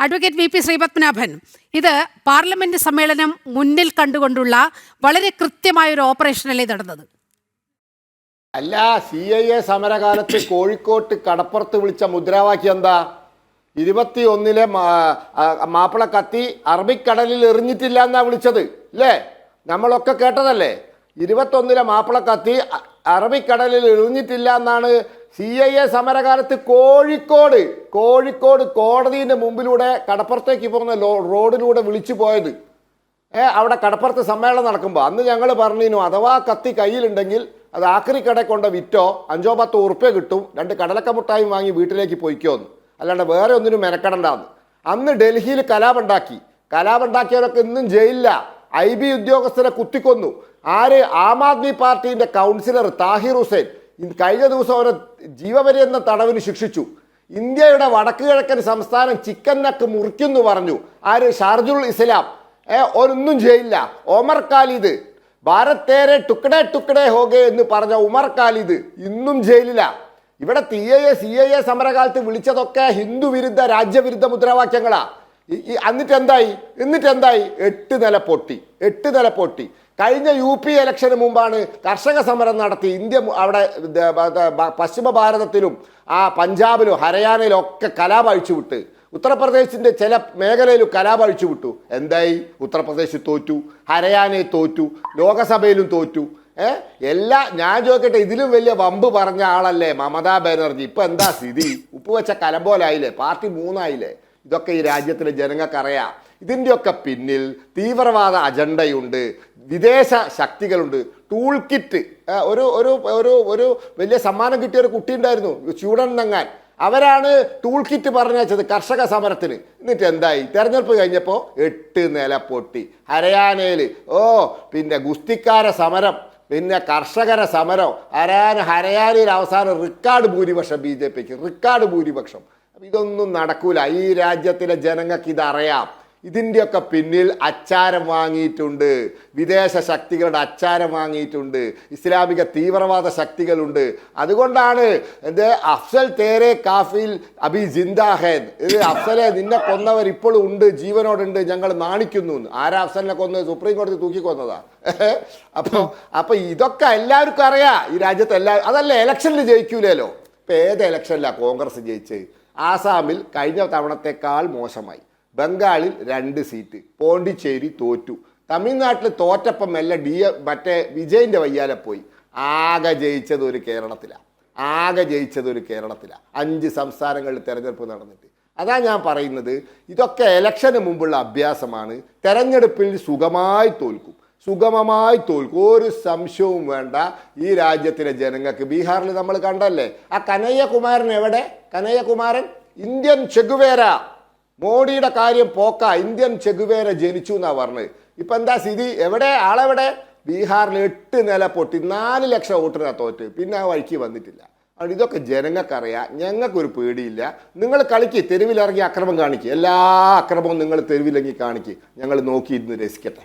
Advocate V P Sreepadmanabhan, ഇത് parliament സമ്മേളനം മുന്നിൽ കണ്ടുകൊണ്ടുള്ള വളരെ കൃത്യമായ ഒരു ഓപ്പറേഷനല്ലേ നടന്നത്? അല്ല, CIA സമരകാലത്ത് കോഴിക്കോട്ട് കടപ്പുറത്ത് വിളിച്ച മുദ്രാവാക്യം എന്താ? 21 മാപ്പിള കത്തി അറബിക്കടലിൽ എറിഞ്ഞിട്ടില്ല എന്നാ വിളിച്ചത് അല്ലേ? നമ്മളൊക്കെ കേട്ടതല്ലേ? 21 മാപ്പിള കത്തി അറബിക്കടലിൽ എറിഞ്ഞിട്ടില്ല എന്നാണ് CIA സമരകാലത്ത് കോഴിക്കോട് കോടതിയുടെ മുമ്പിലൂടെ കടപ്പുറത്തേക്ക് പോകുന്ന റോഡിലൂടെ വിളിച്ചു പോയത്. അവിടെ കടപ്പുറത്ത് സമ്മേളനം നടക്കുമ്പോൾ അന്ന് ഞങ്ങൾ പറഞ്ഞിരുന്നു, അഥവാ കത്തി കയ്യിലുണ്ടെങ്കിൽ അത് ആക്രിക്കട കൊണ്ട് വിറ്റോ, 5-10 ഉറുപ്പ്യ കിട്ടും, 2 കടലക്ക മുട്ടായും വാങ്ങി വീട്ടിലേക്ക് പൊയ്ക്കോന്ന്, അല്ലാണ്ട് വേറെ ഒന്നിനും മെനക്കെടണ്ടാന്ന്. അന്ന് ഡൽഹിയിൽ കലാപുണ്ടാക്കിയവരൊക്കെ ഇന്നും ജയിലില്ല. IB ഉദ്യോഗസ്ഥരെ കുത്തിക്കൊന്നു. ആര്? ആം ആദ്മി പാർട്ടിന്റെ കൗൺസിലർ താഹിർ ഹുസൈൻ കഴിഞ്ഞ ദിവസം ഒരു ജീവപര്യന്തം തടവിന് ശിക്ഷിച്ചു. ഇന്ത്യയുടെ വടക്ക് കിഴക്കൻ സംസ്ഥാനം ചിക്കൻ നക്ക് മുറിക്കുന്നു പറഞ്ഞു. ആര്? ഷാർജുൽ ഇസ്ലാം. ഒന്നും ചെയ്യില്ല. ഒമർ ഖാലിദ്, ഭാരത് തേരെ ടുക്കടേ ഹോഗെ എന്ന് പറഞ്ഞ ഉമർ ഖാലിദ് ഇന്നും ജയിലില്ല. ഇവിടെ CIA സമരകാലത്ത് വിളിച്ചതൊക്കെ ഹിന്ദു വിരുദ്ധ രാജ്യവിരുദ്ധ മുദ്രാവാക്യങ്ങളാ. എന്നിട്ട് എന്തായി? 8 നില പൊട്ടി. കഴിഞ്ഞ UP ഇലക്ഷന് മുമ്പാണ് കർഷക സമരം നടത്തി ഇന്ത്യ. അവിടെ പശ്ചിമ ഭാരതത്തിലും പഞ്ചാബിലും ഹരിയാനയിലും ഒക്കെ കലാപം അഴിച്ചുവിട്ട്, ഉത്തർപ്രദേശിന്റെ ചില മേഖലയിലും കലാപം അഴിച്ചുവിട്ടു. എന്തായി? ഉത്തർപ്രദേശ് തോറ്റു, ഹരിയാനയിൽ തോറ്റു, ലോകസഭയിലും തോറ്റു. ഞാൻ ചോദിക്കട്ടെ, ഇതിലും വലിയ വമ്പ് പറഞ്ഞ ആളല്ലേ മമതാ ബാനർജി? ഇപ്പൊ എന്താ സ്ഥിതി? ഉപ്പ് വെച്ച കലമ്പോലായില്ലേ? പാർട്ടി 3 ആയില്ലേ? ഇതൊക്കെ ഈ രാജ്യത്തിലെ ജനങ്ങൾക്കറിയാം. ഇതിൻ്റെയൊക്കെ പിന്നിൽ തീവ്രവാദ അജണ്ടയുണ്ട്, വിദേശ ശക്തികളുണ്ട്. ടൂൾ കിറ്റ് ഒരു വലിയ സമ്മാനം കിട്ടിയ ഒരു കുട്ടി ഉണ്ടായിരുന്നു, ചൂടന്നങ്ങാൻ. അവരാണ് ടൂൾ കിറ്റ് പറഞ്ഞത് കർഷക സമരത്തിന്. എന്നിട്ട് എന്തായി? തെരഞ്ഞെടുപ്പ് കഴിഞ്ഞപ്പോൾ 8 നില പൊട്ടി. ഹരിയാനയിൽ പിന്നെ ഗുസ്തിക്കാര സമരം, പിന്നെ കർഷകര സമരം. ഹരിയാനയിൽ അവസാനം റെക്കോർഡ് ഭൂരിപക്ഷം BJPക്ക്, റെക്കോർഡ് ഭൂരിപക്ഷം. ഇതൊന്നും നടക്കൂല. ഈ രാജ്യത്തിലെ ജനങ്ങൾക്ക് ഇതറിയാം. ഇതിൻ്റെയൊക്കെ പിന്നിൽ അച്ചാരം വാങ്ങിയിട്ടുണ്ട്, വിദേശ ശക്തികളുടെ അച്ചാരം വാങ്ങിയിട്ടുണ്ട്, ഇസ്ലാമിക തീവ്രവാദ ശക്തികളുണ്ട്. അതുകൊണ്ടാണ് അഫ്സൽ തേരെ കാഫിൽ അബി ജിന്ദാഹേദ്, അഫ്സലെ നിന്നെ കൊന്നവർ ഇപ്പോഴും ഉണ്ട്, ജീവനോടുണ്ട്, ഞങ്ങൾ നാണിക്കുന്നു. ആരാ അഫ്സലിനെ കൊന്നത്? സുപ്രീം കോടതി തൂക്കിക്കൊന്നതാ. അപ്പൊ ഇതൊക്കെ എല്ലാവർക്കും അറിയാം ഈ രാജ്യത്ത്. അതല്ല, ഇലക്ഷനിൽ ജയിക്കൂലല്ലോ. ഇപ്പൊ ഏത് ഇലക്ഷനിലാണ് കോൺഗ്രസ് ജയിച്ച്? ആസാമിൽ കഴിഞ്ഞ തവണത്തേക്കാൾ മോശമായി. ബംഗാളിൽ 2 സീറ്റ്, പോണ്ടിച്ചേരി തോറ്റു. തമിഴ്നാട്ടിൽ തോറ്റപ്പം മറ്റേ വിജയിന്റെ വയ്യാലെ പോയി. ആകെ ജയിച്ചത് ഒരു കേരളത്തിലാണ്. 5 സംസ്ഥാനങ്ങളിൽ തെരഞ്ഞെടുപ്പ് നടന്നിട്ട്. അതാ ഞാൻ പറയുന്നത്, ഇതൊക്കെ ഇലക്ഷന് മുമ്പുള്ള അഭ്യാസമാണ്. തെരഞ്ഞെടുപ്പിൽ സുഗമമായി തോൽക്കും. ഒരു സംശയവും വേണ്ട. ഈ രാജ്യത്തിലെ ജനങ്ങൾക്ക് ബീഹാറിൽ നമ്മൾ കണ്ടല്ലേ, കനയ്യകുമാരൻ എവിടെ? കനയ്യകുമാരൻ ഇന്ത്യൻ ചെഗുവേര. മോഡിയുടെ കാര്യം പോക്ക. ഇന്ത്യൻ ചെഗുവേര ജനിച്ചു എന്നാ പറഞ്ഞത്. ഇപ്പൊ എന്താ സ്ഥിതി? ആളെവിടെ? ബീഹാറിൽ 8 നില പൊട്ടി, 4 ലക്ഷം വോട്ടിനാ തോറ്റ്. പിന്നെ ആ വഴിക്ക് വന്നിട്ടില്ല. അതുകൊണ്ട് ഇതൊക്കെ ജനങ്ങൾക്കറിയാം. ഞങ്ങൾക്കൊരു പേടിയില്ല. നിങ്ങൾ കളിക്ക്, തെരുവിലിറങ്ങി അക്രമം കാണിക്കുക. എല്ലാ അക്രമവും നിങ്ങൾ തെരുവിലിറങ്ങി കാണിക്കുക. ഞങ്ങൾ നോക്കിയിരുന്ന് രസിക്കട്ടെ.